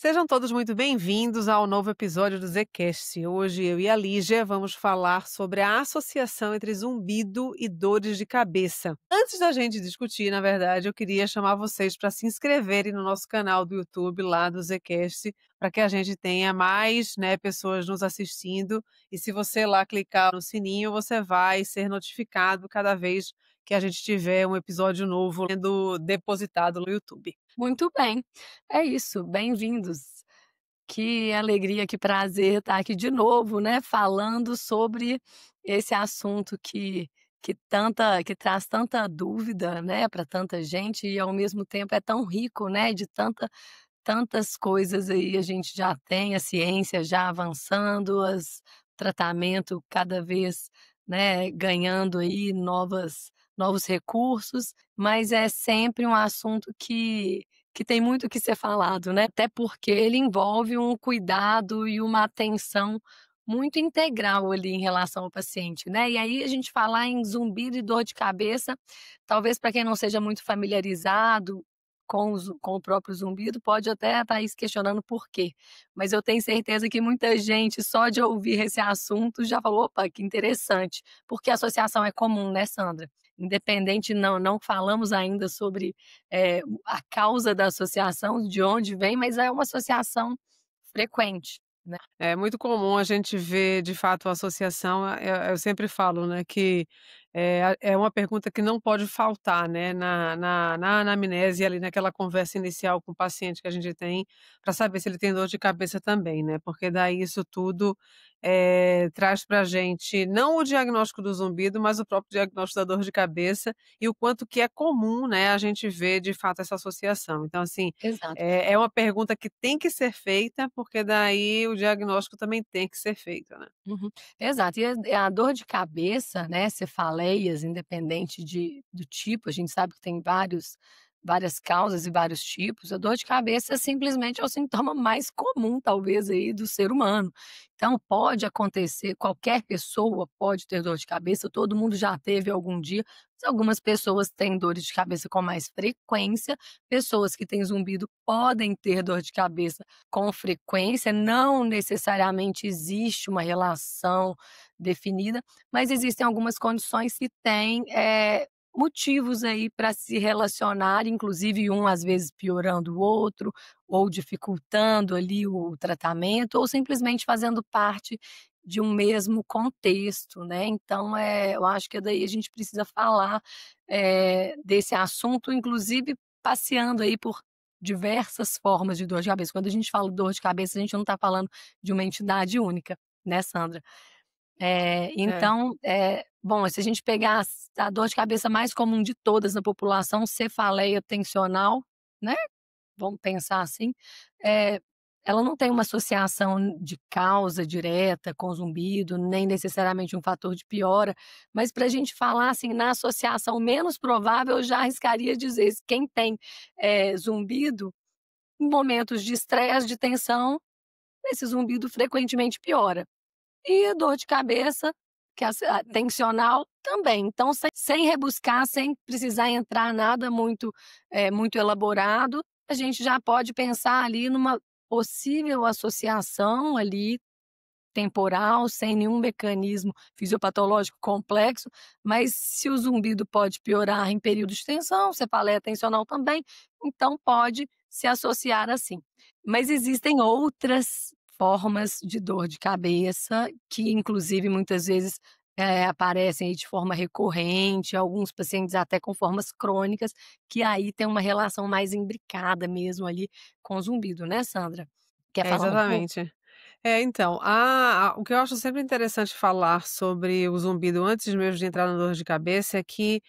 Sejam todos muito bem-vindos ao novo episódio do Zcast. Hoje eu e a Lígia vamos falar sobre a associação entre zumbido e dores de cabeça. Antes da gente discutir, na verdade, eu queria chamar vocês para se inscreverem no nosso canal do YouTube lá do Zcast, para que a gente tenha mais, pessoas nos assistindo. E se você lá clicar no sininho, você vai ser notificado cada vez que a gente tiver um episódio novo sendo depositado no YouTube. Muito bem, é isso, bem-vindos. Que alegria, que prazer estar aqui de novo, né, falando sobre esse assunto que traz tanta dúvida, né, para tanta gente e ao mesmo tempo é tão rico, né, de tantas coisas aí a gente já tem, a ciência já avançando, tratamento cada vez, né, ganhando aí novos recursos, mas é sempre um assunto que tem muito que ser falado, né, até porque ele envolve um cuidado e uma atenção muito integral ali em relação ao paciente, né. E aí a gente falar em zumbido e dor de cabeça, talvez para quem não seja muito familiarizado com o próprio zumbido, pode até estar aí se questionando por quê. Mas eu tenho certeza que muita gente, só de ouvir esse assunto, já falou: "Opa, que interessante", porque a associação é comum, né, Sandra? Independente, não falamos ainda sobre, a causa da associação, de onde vem, mas é uma associação frequente, né. É muito comum a gente ver, de fato, a associação. Eu sempre falo, né, que é uma pergunta que não pode faltar, né, na anamnese, ali naquela conversa inicial com o paciente que a gente tem, para saber se ele tem dor de cabeça também, né, porque daí isso tudo traz para a gente não o diagnóstico do zumbido, mas o próprio diagnóstico da dor de cabeça e o quanto que é comum, né, a gente ver, de fato, essa associação. Então, assim, Exato. é uma pergunta que tem que ser feita, porque daí o diagnóstico também tem que ser feito, né. Uhum. Exato. E a dor de cabeça, né, cefaleias, independente do tipo, a gente sabe que tem várias causas e vários tipos, a dor de cabeça simplesmente é o sintoma mais comum, talvez, aí, do ser humano. Então pode acontecer, qualquer pessoa pode ter dor de cabeça, todo mundo já teve algum dia, mas algumas pessoas têm dores de cabeça com mais frequência, pessoas que têm zumbido podem ter dor de cabeça com frequência, não necessariamente existe uma relação definida, mas existem algumas condições que têm, motivos aí para se relacionar, inclusive um às vezes piorando o outro, ou dificultando ali o tratamento, ou simplesmente fazendo parte de um mesmo contexto, né. Então, eu acho que daí a gente precisa falar, desse assunto, inclusive passeando aí por diversas formas de dor de cabeça. Quando a gente fala dor de cabeça, a gente não está falando de uma entidade única, né, Sandra? É. Então, bom, se a gente pegar a dor de cabeça mais comum de todas na população, cefaleia tensional, né, vamos pensar assim, eh, ela não tem uma associação de causa direta com zumbido, nem necessariamente um fator de piora, mas para a gente falar, assim, na associação menos provável, eu já arriscaria dizer, quem tem, zumbido, em momentos de estresse, de tensão, esse zumbido frequentemente piora. E a dor de cabeça, que é a tensional, também. Então, sem rebuscar, sem precisar entrar nada muito elaborado, a gente já pode pensar ali numa possível associação ali temporal, sem nenhum mecanismo fisiopatológico complexo, mas se o zumbido pode piorar em períodos de tensão, cefaleia tensional também, então pode se associar assim. Mas existem outras formas de dor de cabeça que inclusive muitas vezes, aparecem aí de forma recorrente, alguns pacientes até com formas crônicas, que aí tem uma relação mais imbricada mesmo ali com o zumbido, né, Sandra? Quer É, falar um pouco? exatamente. Então, o que eu acho sempre interessante falar sobre o zumbido antes mesmo de entrar na dor de cabeça é que,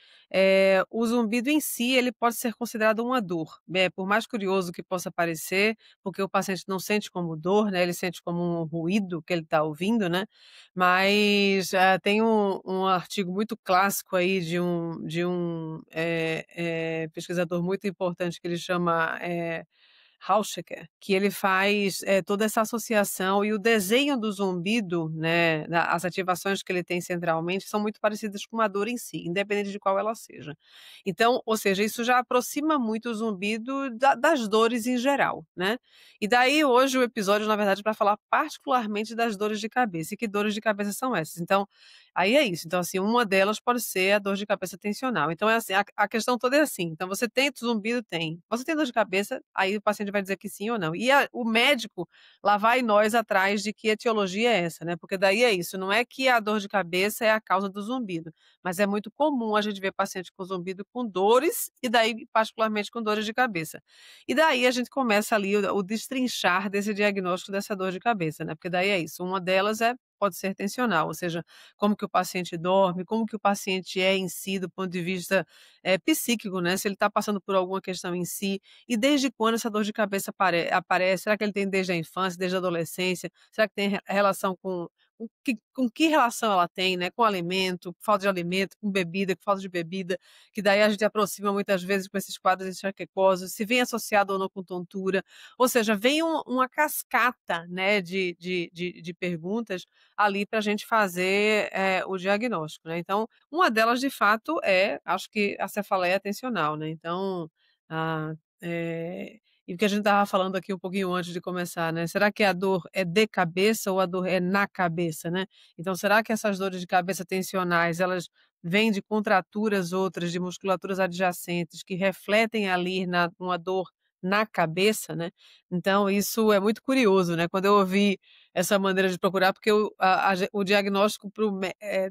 o zumbido em si, ele pode ser considerado uma dor, por mais curioso que possa parecer, porque o paciente não sente como dor, né, ele sente como um ruído que ele está ouvindo, né, mas, tem um artigo muito clássico aí de um pesquisador muito importante que ele chama, Hauschecker, que ele faz, toda essa associação e o desenho do zumbido, né, as ativações que ele tem centralmente são muito parecidas com a dor em si, independente de qual ela seja. Então, ou seja, isso já aproxima muito o zumbido das dores em geral, né. E daí hoje o episódio, na verdade, é para falar particularmente das dores de cabeça. E que dores de cabeça são essas? Então, aí é isso. Então, assim, uma delas pode ser a dor de cabeça tensional. Então é assim, a questão toda é assim, então você tem zumbido? Tem. Você tem dor de cabeça? Aí o paciente vai dizer que sim ou não. E o médico, lá vai nós atrás de que etiologia é essa, né, porque daí é isso, não é que a dor de cabeça é a causa do zumbido, mas é muito comum a gente ver paciente com zumbido com dores, e daí particularmente com dores de cabeça. E daí a gente começa ali o destrinchar desse diagnóstico dessa dor de cabeça, né, porque daí é isso, uma delas pode ser tensional, ou seja, como que o paciente dorme, como que o paciente é em si do ponto de vista, psíquico, né, se ele está passando por alguma questão em si, e desde quando essa dor de cabeça aparece, será que ele tem desde a infância, desde a adolescência, será que tem relação com que relação ela tem, né, com alimento, falta de alimento, com bebida, com falta de bebida, que daí a gente aproxima muitas vezes com esses quadros enxaquecosos, se vem associado ou não com tontura, ou seja, vem uma cascata, né, de perguntas ali para a gente fazer, o diagnóstico, né. Então, uma delas de fato acho que a cefaleia tensional, né, então, ah, e o que a gente estava falando aqui um pouquinho antes de começar, né, será que a dor é de cabeça ou a dor é na cabeça, né? Então será que essas dores de cabeça tensionais, elas vêm de contraturas outras, de musculaturas adjacentes que refletem ali numa dor na cabeça, né? Então isso é muito curioso, né, quando eu ouvi essa maneira de procurar, porque o diagnóstico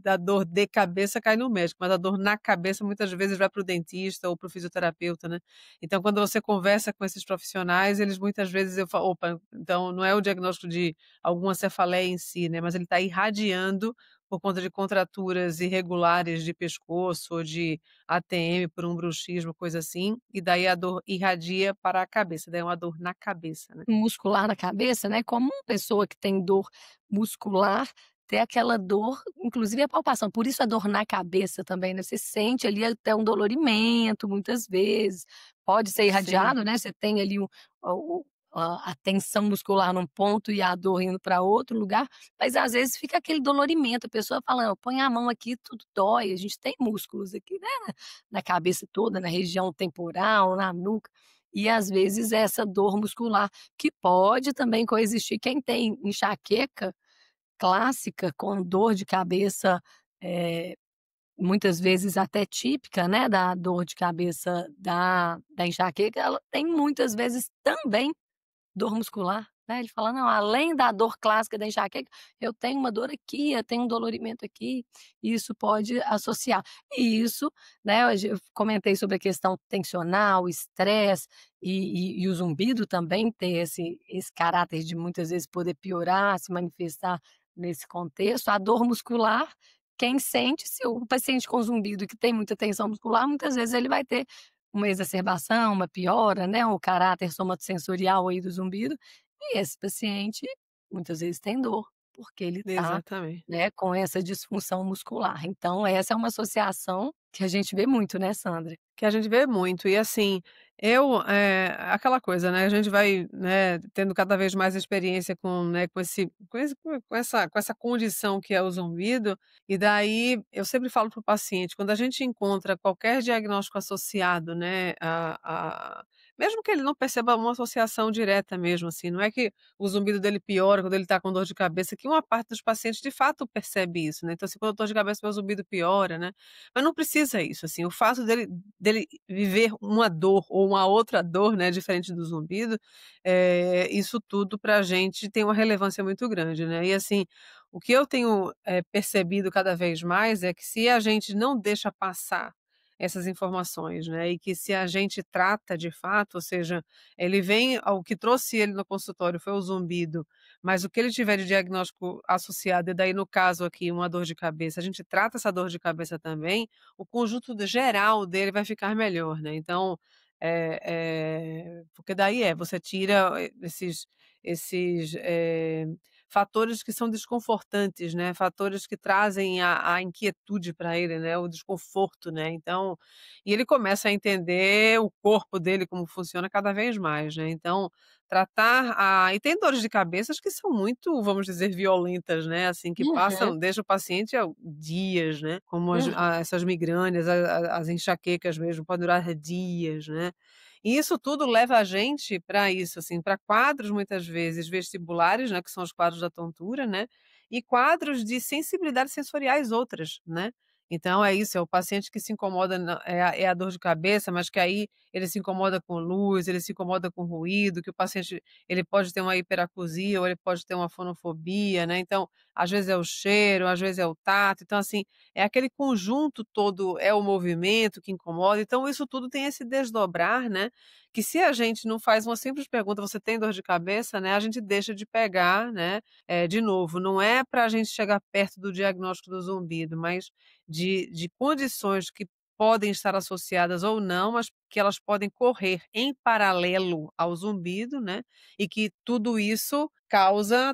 da dor de cabeça cai no médico, mas a dor na cabeça muitas vezes vai para o dentista ou para o fisioterapeuta, né? Então, quando você conversa com esses profissionais, eles muitas vezes eu falo: "Opa, então não é o diagnóstico de alguma cefaleia em si, né, mas ele está irradiando por conta de contraturas irregulares de pescoço ou de ATM por um bruxismo, coisa assim, e daí a dor irradia para a cabeça, daí é uma dor na cabeça, né". Muscular na cabeça, né, como uma pessoa que tem dor muscular, ter aquela dor, inclusive a palpação, por isso a dor na cabeça também, né, você sente ali até um dolorimento muitas vezes, pode ser Sim, irradiado, né, você tem ali a tensão muscular num ponto e a dor indo para outro lugar, mas às vezes fica aquele dolorimento, a pessoa fala: "Põe a mão aqui, tudo dói", a gente tem músculos aqui, né, na cabeça toda, na região temporal, na nuca, e às vezes essa dor muscular que pode também coexistir. Quem tem enxaqueca clássica com dor de cabeça, eh, muitas vezes até típica, né, da dor de cabeça da enxaqueca, ela tem muitas vezes também dor muscular, né, ele fala: "Não, além da dor clássica da enxaqueca, eu tenho uma dor aqui, eu tenho um dolorimento aqui", e isso pode associar. E isso, né, hoje eu comentei sobre a questão tensional, estresse e o zumbido também tem esse caráter de muitas vezes poder piorar, se manifestar nesse contexto. A dor muscular, quem sente, se o paciente com zumbido que tem muita tensão muscular, muitas vezes ele vai ter uma exacerbação, uma piora, né, o caráter somatosensorial aí do zumbido, e esse paciente muitas vezes tem dor, porque ele está, exatamente. né, com essa disfunção muscular. Então essa é uma associação que a gente vê muito, né, Sandra? Que a gente vê muito. E assim, aquela coisa, né, a gente vai, né, tendo cada vez mais experiência com, né, com essa condição que é o zumbido, e daí eu sempre falo para o paciente, quando a gente encontra qualquer diagnóstico associado, né, a mesmo que ele não perceba uma associação direta mesmo, assim, não é que o zumbido dele piora quando ele está com dor de cabeça, que uma parte dos pacientes de fato percebe isso, né, então assim, quando eu estou de cabeça meu zumbido piora, né, mas não precisa isso, assim, o fato dele viver uma dor ou uma outra dor, né, diferente do zumbido, isso tudo para a gente tem uma relevância muito grande, né. E assim, o que eu tenho, percebido cada vez mais é que se a gente não deixa passar essas informações, né, e que se a gente trata de fato, ou seja, ele vem o que trouxe ele no consultório foi o zumbido, mas o que ele tiver de diagnóstico associado, e daí no caso aqui uma dor de cabeça, a gente trata essa dor de cabeça também, o conjunto geral dele vai ficar melhor, né. Então, porque daí você tira esses fatores que são desconfortantes, né, fatores que trazem a inquietude para ele, né, o desconforto, né, então e ele começa a entender o corpo dele como funciona cada vez mais, né, então tratar a e tem dores de cabeças que são muito, vamos dizer, violentas, né, assim, que Uhum, passam deixa o paciente a dias, né, como uhum. essas migrânias, as enxaquecas mesmo, pode durar dias, né. E isso tudo leva a gente para isso, assim, para quadros muitas vezes vestibulares, né, que são os quadros da tontura, né, e quadros de sensibilidades sensoriais outras, né. Então é isso, é o paciente que se incomoda é a dor de cabeça, mas que aí ele se incomoda com luz, ele se incomoda com ruído, que o paciente ele pode ter uma hiperacusia ou ele pode ter uma fonofobia, né, então, às vezes é o cheiro, às vezes é o tato, então assim, é aquele conjunto todo, é o movimento que incomoda, então isso tudo tem esse desdobrar, né, que se a gente não faz uma simples pergunta: "Você tem dor de cabeça?", né, a gente deixa de pegar, né, de novo, não é para a gente chegar perto do diagnóstico do zumbido, mas de condições que podem estar associadas ou não, mas que elas podem correr em paralelo ao zumbido, né, e que tudo isso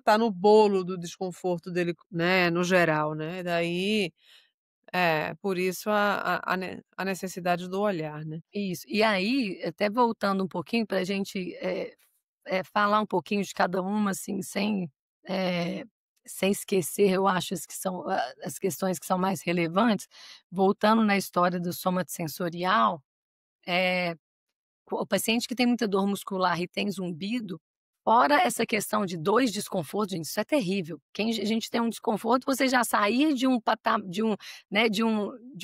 tá no bolo do desconforto dele, né, no geral, né, daí por isso a necessidade do olhar, né. Isso. E aí, até voltando um pouquinho para a gente, falar um pouquinho de cada uma, assim, eh, sem esquecer, eu acho, as que são as questões que são mais relevantes, voltando na história do somatosensorial, eh o paciente que tem muita dor muscular e tem zumbido, fora essa questão de 2 desconfortos, gente, isso é terrível. Quem a gente tem um desconforto, você já sair de um de um, né, de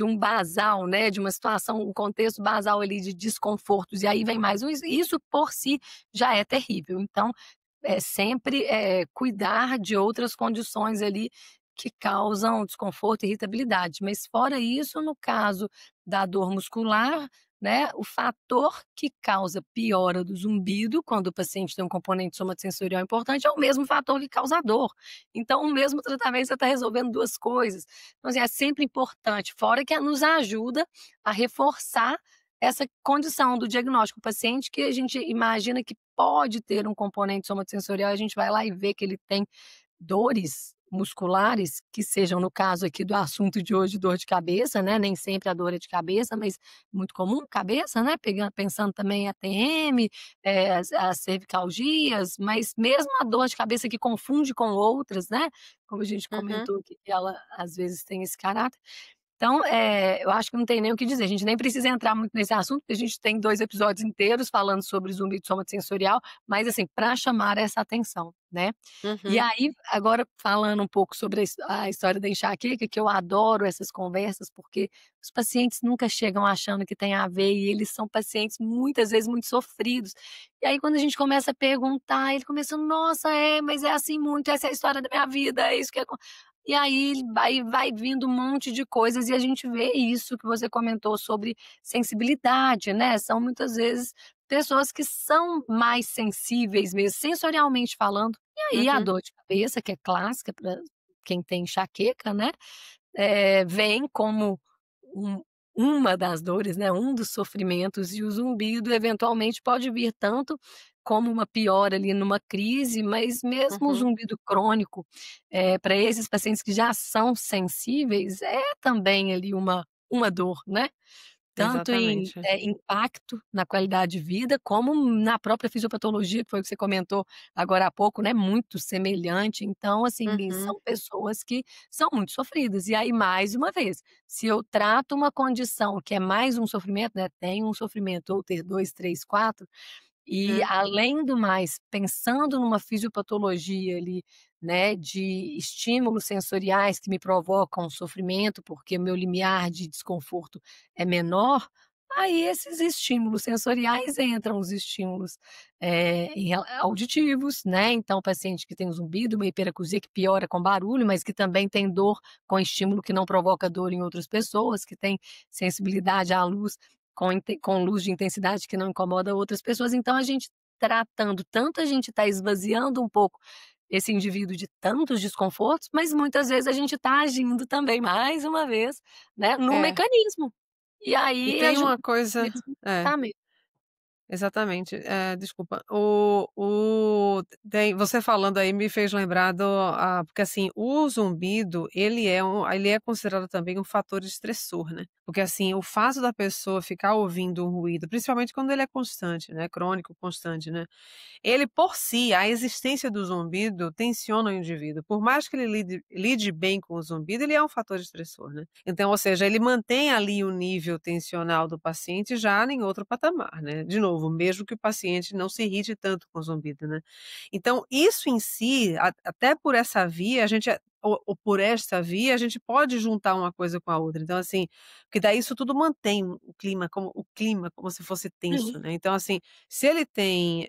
um basal, né, de uma situação, um contexto basal ali de desconfortos, e aí vem mais um, isso por si já é terrível. Então, é sempre, cuidar de outras condições ali que causam desconforto e irritabilidade. Mas fora isso, no caso da dor muscular, né, o fator que causa piora do zumbido, quando o paciente tem um componente somatosensorial importante, é o mesmo fator que causa a dor. Então, o mesmo tratamento você está resolvendo 2 coisas. Então, assim, é sempre importante, fora que nos ajuda a reforçar essa condição do diagnóstico. O paciente que a gente imagina que pode ter um componente somatosensorial, a gente vai lá e vê que ele tem dores musculares, que sejam, no caso aqui do assunto de hoje, dor de cabeça, né, nem sempre a dor é de cabeça, mas muito comum, cabeça, né, pensando também em ATM, as cervicalgias, mas mesmo a dor de cabeça que confunde com outras, né, como a gente Uhum. comentou que ela às vezes tem esse caráter. Então, eu acho que não tem nem o que dizer, a gente nem precisa entrar muito nesse assunto, porque a gente tem 2 episódios inteiros falando sobre zumbido somatosensorial, mas assim, para chamar essa atenção, né. E Uhum. aí, agora falando um pouco sobre a história da enxaqueca, que eu adoro essas conversas, porque os pacientes nunca chegam achando que tem a ver e eles são pacientes muitas vezes muito sofridos. E aí quando a gente começa a perguntar, ele começa: "Nossa, mas é assim muito, essa é a história da minha vida, é isso que acon". E aí vai vindo um monte de coisas e a gente vê isso que você comentou sobre sensibilidade, né, são muitas vezes pessoas que são mais sensíveis mesmo, sensorialmente falando. E aí a Uhum. dor de cabeça, que é clássica para quem tem enxaqueca, né, vem como um uma das dores, né, um dos sofrimentos, e o zumbido eventualmente pode vir tanto como uma piora ali numa crise, mas mesmo o Uhum. zumbido crônico, para esses pacientes que já são sensíveis, é também ali uma dor, né. Tanto em, Exatamente. impacto na qualidade de vida, como na própria fisiopatologia, que foi o que você comentou agora há pouco, né, muito semelhante. Então, assim, Uhum. são pessoas que são muito sofridas. E aí, mais uma vez, se eu trato uma condição que é mais um sofrimento, né, tem um sofrimento, ou ter 2, 3, 4. E Uhum. além do mais, pensando numa fisiopatologia ali, né, de estímulos sensoriais que me provocam sofrimento, porque o meu limiar de desconforto é menor, aí esses estímulos sensoriais entram os estímulos, auditivos, né, então o paciente que tem um zumbido, uma hiperacusia que piora com barulho, mas que também tem dor com estímulo que não provoca dor em outras pessoas, que tem sensibilidade à luz com luz de intensidade que não incomoda outras pessoas, então a gente tratando tanto, a gente está esvaziando um pouco esse indivíduo de tantos desconfortos, mas muitas vezes a gente está agindo também, mais uma vez, né, no É. mecanismo. E E aí tem ajuda uma o coisa mesmo é. tratamento. Exatamente. Desculpa, tem você falando aí me fez lembrar porque, assim, o zumbido, ele é considerado também um fator estressor, né, porque, assim, o fato da pessoa ficar ouvindo um ruído, principalmente quando ele é constante, né, crônico, constante, né, ele por si, a existência do zumbido tensiona o indivíduo, por mais que ele lide bem com o zumbido, ele é um fator estressor, né. Então, ou seja, ele mantém ali o nível tensional do paciente já em outro patamar, né. De novo, mesmo que o paciente não se irrite tanto com o zumbido, né. Então, isso em si, até por essa via, a gente ou por esta via, a gente pode juntar uma coisa com a outra. Então, assim, porque daí isso tudo mantém o clima como se fosse tenso, Uhum, né. Então, assim, se ele tem,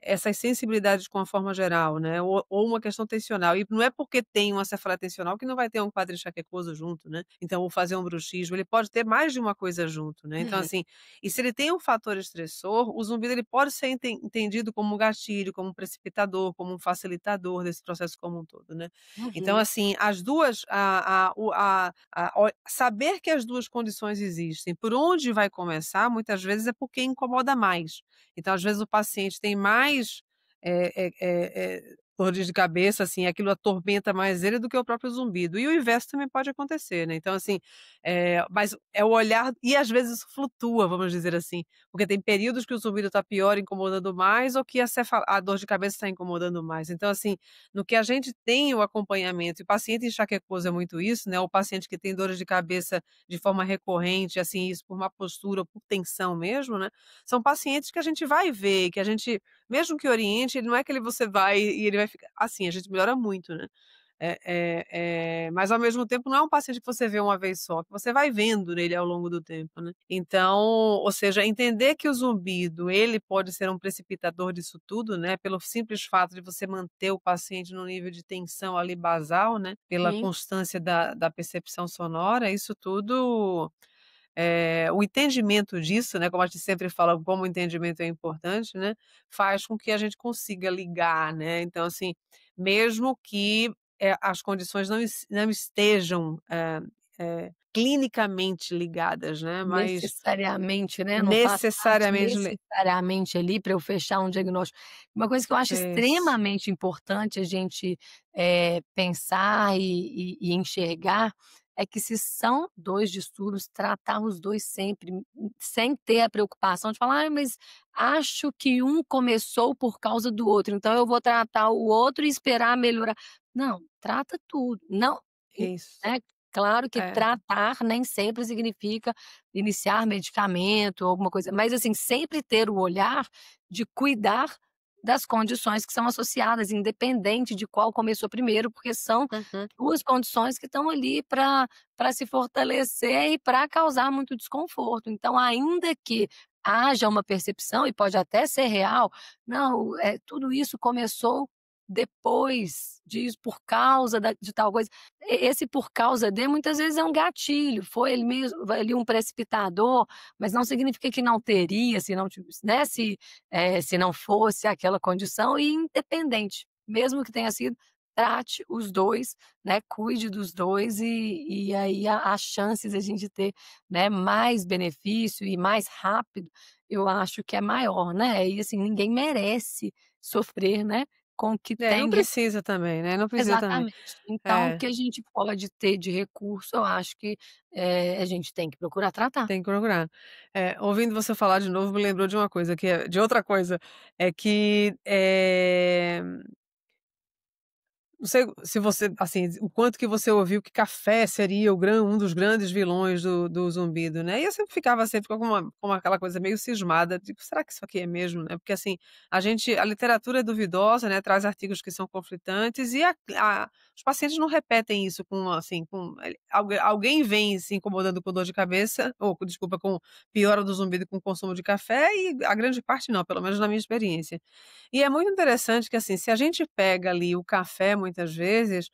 essas sensibilidades com a forma geral, né, ou uma questão tensional, e não é porque tem uma cefaleia tensional que não vai ter um quadro enxaquecoso junto, né, então ou fazer um bruxismo, ele pode ter mais de uma coisa junto, né, então uhum, assim, e se ele tem um fator estressor, o zumbido ele pode ser entendido como um gatilho, como um precipitador, como um facilitador desse processo como um todo, né. Então uhum. assim, as 2 saber que as 2 condições existem, por onde vai começar, muitas vezes é porque incomoda mais. Então, às vezes, o paciente tem mais, dores de cabeça, assim, aquilo atormenta mais ele do que o próprio zumbido. E o inverso também pode acontecer, né. Então, assim, mas é o olhar e às vezes isso flutua, vamos dizer assim, porque tem períodos que o zumbido está pior, incomodando mais, ou que a dor de cabeça está incomodando mais. Então, assim, no que a gente tem o acompanhamento, e o paciente enxaquecoso é muito isso, né, o paciente que tem dores de cabeça de forma recorrente, assim, isso por má postura ou por tensão mesmo, né, são pacientes que a gente vai ver, que a gente mesmo que oriente, ele não é que você vai e ele vai ficar assim, a gente melhora muito, né. Mas ao mesmo tempo não é um paciente que você vê uma vez só, que você vai vendo nele ao longo do tempo, né. Então, ou seja, entender que o zumbido, ele pode ser um precipitador disso tudo, né, pelo simples fato de você manter o paciente no nível de tensão ali basal, né, pela Sim, constância da percepção sonora, isso tudo o entendimento disso, né, como a gente sempre fala, como o entendimento é importante, né, faz com que a gente consiga ligar, né. Então, assim, mesmo que, as condições não estejam, clinicamente ligadas, né, mas necessariamente, né, não faz parte necessariamente necessariamente ali para eu fechar um diagnóstico. Uma coisa que eu acho isso. extremamente importante a gente, pensar e enxergar, é que se são 2 distúrbios, tratar os 2 sempre, sem ter a preocupação de falar: "Ai, mas acho que um começou por causa do outro, então eu vou tratar o outro e esperar melhorar". Não, trata tudo. Não, Isso. né, claro que É. tratar nem sempre significa iniciar medicamento ou alguma coisa, mas assim, sempre ter o olhar de cuidar das condições que são associadas, independente de qual começou primeiro, porque são Uhum. 2 condições que estão ali para se fortalecer e para causar muito desconforto. Então, ainda que haja uma percepção, e pode até ser real, não, tudo isso começou depois disso, por causa de tal coisa. Esse por causa de muitas vezes é um gatilho, foi ele mesmo ali um precipitador, mas não significa que não teria, se não né, se não fosse aquela condição, e independente, mesmo que tenha sido, trate os 2, né, cuide dos 2 e aí a as chances de a gente ter, né, mais benefício e mais rápido, eu acho que é maior, né. E assim, ninguém merece sofrer, né, com o que Não tem. precisa também, né, não precisa também. Exatamente. Então, o É. que a gente pode ter de recurso, eu acho que, a gente tem que procurar tratar. Tem que procurar. Ouvindo você falar de novo me lembrou de uma coisa que é de outra coisa, é que, não sei se você assim, o quanto que você ouviu que café seria um dos grandes vilões do zumbido, né, e eu sempre ficava sempre com aquela coisa meio cismada, tipo: "Será que isso aqui é mesmo?", né, porque assim, a literatura é duvidosa, né, traz artigos que são conflitantes e os pacientes não repetem isso com assim, com alguém vem se incomodando com dor de cabeça ou desculpa, com piora do zumbido com o consumo de café e a grande parte não, pelo menos na minha experiência. E é muito interessante que, assim, se a gente pega ali o café, muitas vezes,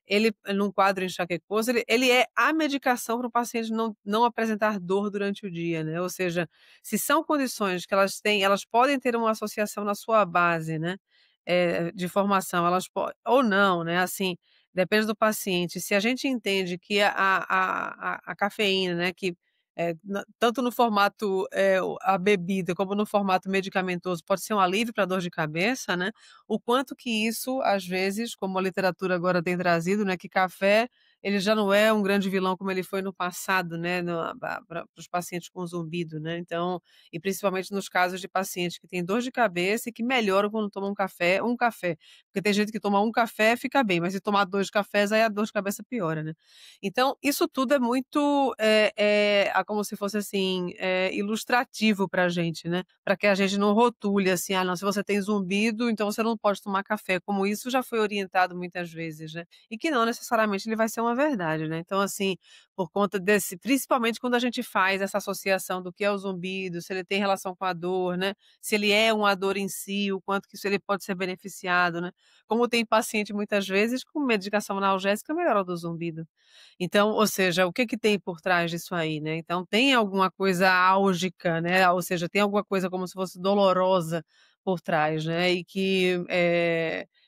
ele num quadro enxaquecoso, ele é a medicação para o paciente não apresentar dor durante o dia, né, ou seja, se são condições que elas podem ter uma associação na sua base, né, de formação, elas po ou não, né, assim, depende do paciente. Se a gente entende que a cafeína, né, que tanto no formato, a bebida, como no formato medicamentoso, pode ser um alívio para dor de cabeça, né, o quanto que isso, às vezes, como a literatura agora tem trazido, né, que café, ele já não é um grande vilão como ele foi no passado, né, para os pacientes com zumbido, né, então e principalmente nos casos de pacientes que têm dor de cabeça e que melhoram quando tomam um café, porque tem gente que toma um café fica bem, mas se tomar 2 cafés, aí a dor de cabeça piora, né. Então, isso tudo é muito, como se fosse assim, ilustrativo para a gente, né, para que a gente não rotule assim: "Ah não, se você tem zumbido, então você não pode tomar café", como isso já foi orientado muitas vezes, né, e que não necessariamente ele vai ser uma verdade, né. Então assim, por conta desse principalmente quando a gente faz essa associação do que é o zumbido, se ele tem relação com a dor, né, se ele é uma dor em si, o quanto que isso ele pode ser beneficiado, né. Como tem paciente muitas vezes com medicação analgésica melhora do zumbido. Então, ou seja, o que que tem por trás disso aí, né. Então tem alguma coisa álgica, né, ou seja, tem alguma coisa como se fosse dolorosa por trás, né, e que,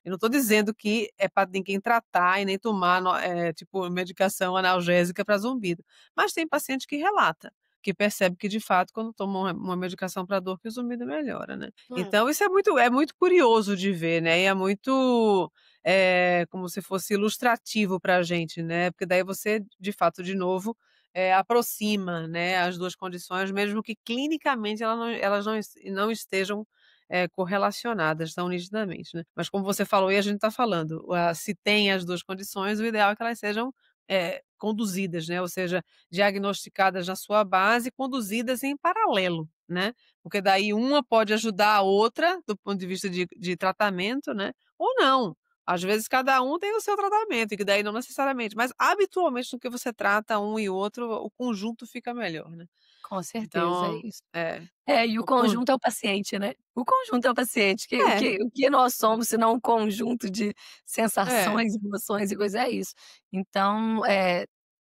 eu não estou dizendo que é para ninguém tratar e nem tomar tipo medicação analgésica para zumbido, mas tem paciente que relata, que percebe que de fato quando toma uma medicação para dor que o zumbido melhora, né. Hum, Então isso é muito curioso de ver, né, e é muito como se fosse ilustrativo para a gente, né, porque daí você, de fato, de novo, aproxima, né, as 2 condições, mesmo que clinicamente elas não estejam, correlacionadas tão nitidamente, né. Mas como você falou e a gente está falando, se tem as 2 condições, o ideal é que elas sejam, conduzidas, né, ou seja, diagnosticadas na sua base, conduzidas em paralelo, né, porque daí uma pode ajudar a outra, do ponto de vista de tratamento, né, ou não. Às vezes cada um tem o seu tratamento, e que daí não necessariamente, mas habitualmente no que você trata um e outro, o conjunto fica melhor, né. com certeza, é Então isso. é, É, e o o con conjunto é o paciente, né. O conjunto é o paciente, que o é, que o que nós somos se não um conjunto de é, sensações, emoções e coisa, é isso. Então,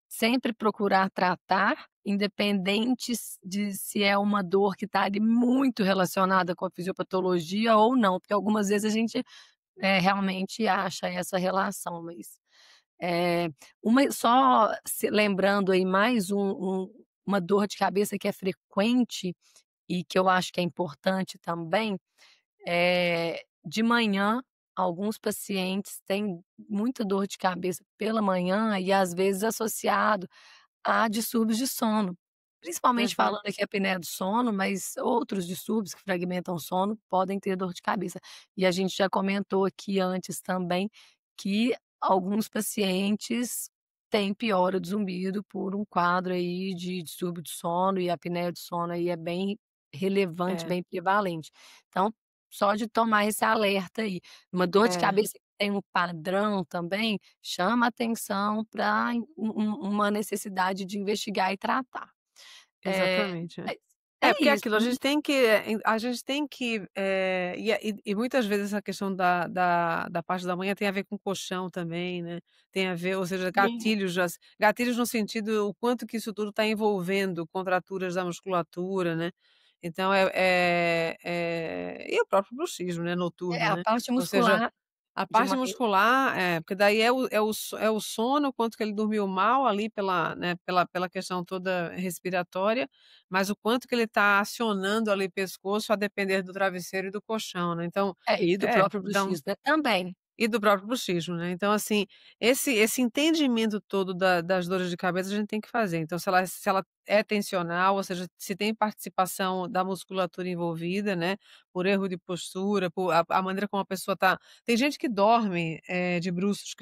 sempre procurar tratar, independentes de se é uma dor que está ali muito relacionada com a fisiopatologia ou não, porque algumas vezes a gente, realmente acha essa relação, mas, eh, só se lembrando aí mais uma dor de cabeça que é frequente e que eu acho que é importante também, de manhã, alguns pacientes têm muita dor de cabeça pela manhã e às vezes associado a distúrbios de sono, principalmente uhum, falando aqui a apneia do sono, mas outros distúrbios que fragmentam o sono podem ter dor de cabeça. E a gente já comentou aqui antes também que alguns pacientes têm piora do zumbido por um quadro aí de distúrbio de sono e a apneia do sono aí é bem relevante, é, bem prevalente. Então, só de tomar esse alerta aí. Uma dor de é, cabeça que tem um padrão também, chama atenção para uma necessidade de investigar e tratar. Eh, exatamente, é. mas É, é porque é isso, aquilo, a gente tem que, e muitas vezes essa questão da parte da manhã tem a ver com colchão também, né, tem a ver, ou seja, sim, gatilhos no sentido o quanto que isso tudo está envolvendo contraturas da musculatura, né, então e o próprio bruxismo, né, é noturno, a né, parte ou seja, muscular a de parte manhã muscular porque daí é o sono, o quanto que ele dormiu mal ali pela questão toda respiratória, mas o quanto que ele está acionando ali pescoço a depender do travesseiro e do colchão, né, então e do próprio então bruxismo, né, também. e do próprio bruxismo, né. Então, assim, esse entendimento todo das dores de cabeça a gente tem que fazer. Então, se ela é tensional, ou seja, se tem participação da musculatura envolvida, né, por erro de postura, por a maneira como a pessoa tá tem gente que dorme, de bruços,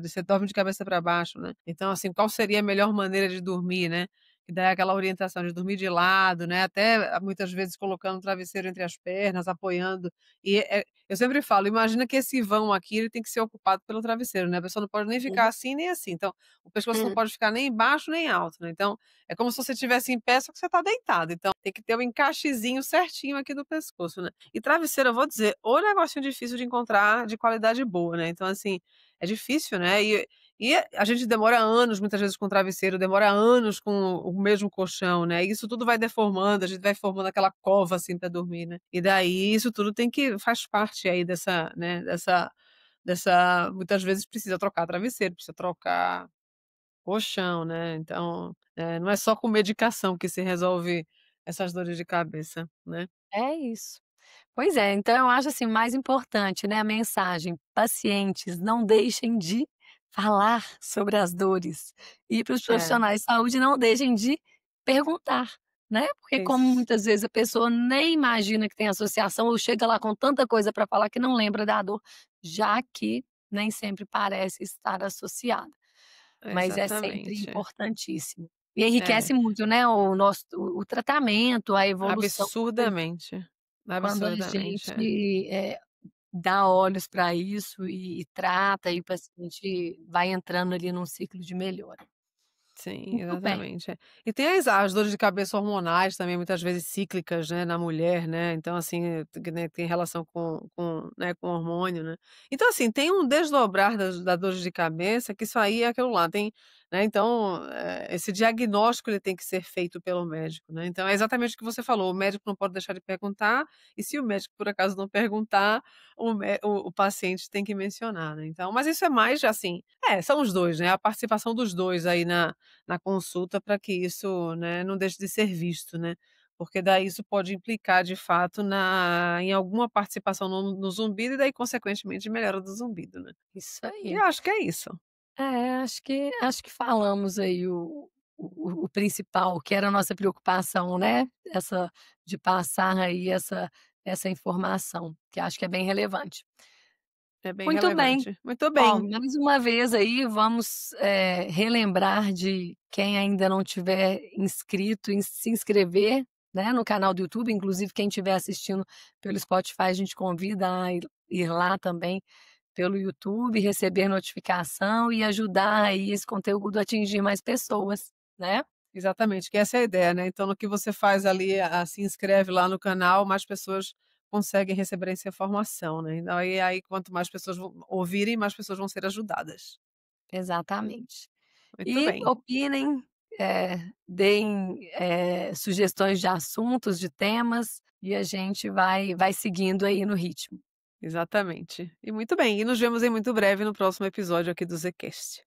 você dorme de cabeça para baixo, né. Então, assim, qual seria a melhor maneira de dormir, né. Que dá aquela orientação de dormir de lado, né, até muitas vezes colocando o travesseiro entre as pernas, apoiando. E eu sempre falo: "Imagina que esse vão aqui, ele tem que ser ocupado pelo travesseiro, né, a pessoa não pode nem ficar Uhum, assim, nem assim, então o pescoço não hum. pode ficar nem baixo nem alto, né, então é como se você estivesse em pé, só que você está deitado, então tem que ter o encaixezinho certinho aqui do pescoço, né. E travesseiro, eu vou dizer, o negocinho difícil de encontrar de qualidade boa, né, então assim, é difícil, né, e a gente demora anos, muitas vezes com travesseiro, demora anos com o mesmo colchão, né, e isso tudo vai deformando, a gente vai formando aquela cova, assim, para dormir, né. E daí isso tudo faz parte aí dessa, né, dessa muitas vezes precisa trocar travesseiro, precisa trocar colchão, né, então, não é só com medicação que se resolve essas dores de cabeça, né. É isso. Pois é, então eu acho, assim, mais importante, né, a mensagem: pacientes, não deixem de falar sobre as dores. E para os É, profissionais de saúde, não deixem de perguntar, né, porque como isso. muitas vezes a pessoa nem imagina que tem associação ou chega lá com tanta coisa para falar que não lembra da dor, já que nem sempre parece estar associada. Mas é sempre Exatamente. importantíssimo. E É, enriquece muito, né, o tratamento, a evolução, absurdamente, quando a absurdamente, é. gente, dá olhos para isso e trata, e o paciente vai entrando ali num ciclo de melhora. Sim, Muito bem. exatamente, é. E tem as dores de cabeça hormonais também, muitas vezes cíclicas, né, na mulher, né, então assim, que, né, tem relação com hormônio, né. Então assim, tem um desdobrar das dores de cabeça que isso aí é aquilo lá, tem, né, então, esse diagnóstico ele tem que ser feito pelo médico, né, então é exatamente o que você falou, o médico não pode deixar de perguntar, e se o médico por acaso não perguntar, o paciente tem que mencionar, né, então mas isso é mais assim, são os 2, né, a participação dos 2 aí na consulta para que isso, né, não deixe de ser visto, né, porque daí isso pode implicar de fato em alguma participação no zumbido e daí consequentemente melhora do zumbido, né. Isso E aí. eu acho que é isso. É, acho que falamos aí o principal, que era a nossa preocupação, né, essa de passar aí essa informação, que acho que é bem relevante. É bem Muito bem. relevante. Muito Ó, bem, mais uma vez aí vamos, relembrar de quem ainda não tiver inscrito, em se inscrever, né, no canal do YouTube, inclusive quem estiver assistindo pelo Spotify, a gente convida a ir lá também pelo YouTube, receber notificação e ajudar aí esse conteúdo a atingir mais pessoas, né. exatamente, que essa é a ideia, né, então no que você faz ali, se inscreve lá no canal, mais pessoas conseguem receber essa informação, né, então aí quanto mais pessoas vão ouvirem, mais pessoas vão ser ajudadas. Exatamente. Muito E bem, opinem, deem, sugestões de assuntos, de temas, e a gente vai seguindo aí no ritmo. exatamente. E muito bem, e nos vemos em muito breve no próximo episódio aqui do Zcast.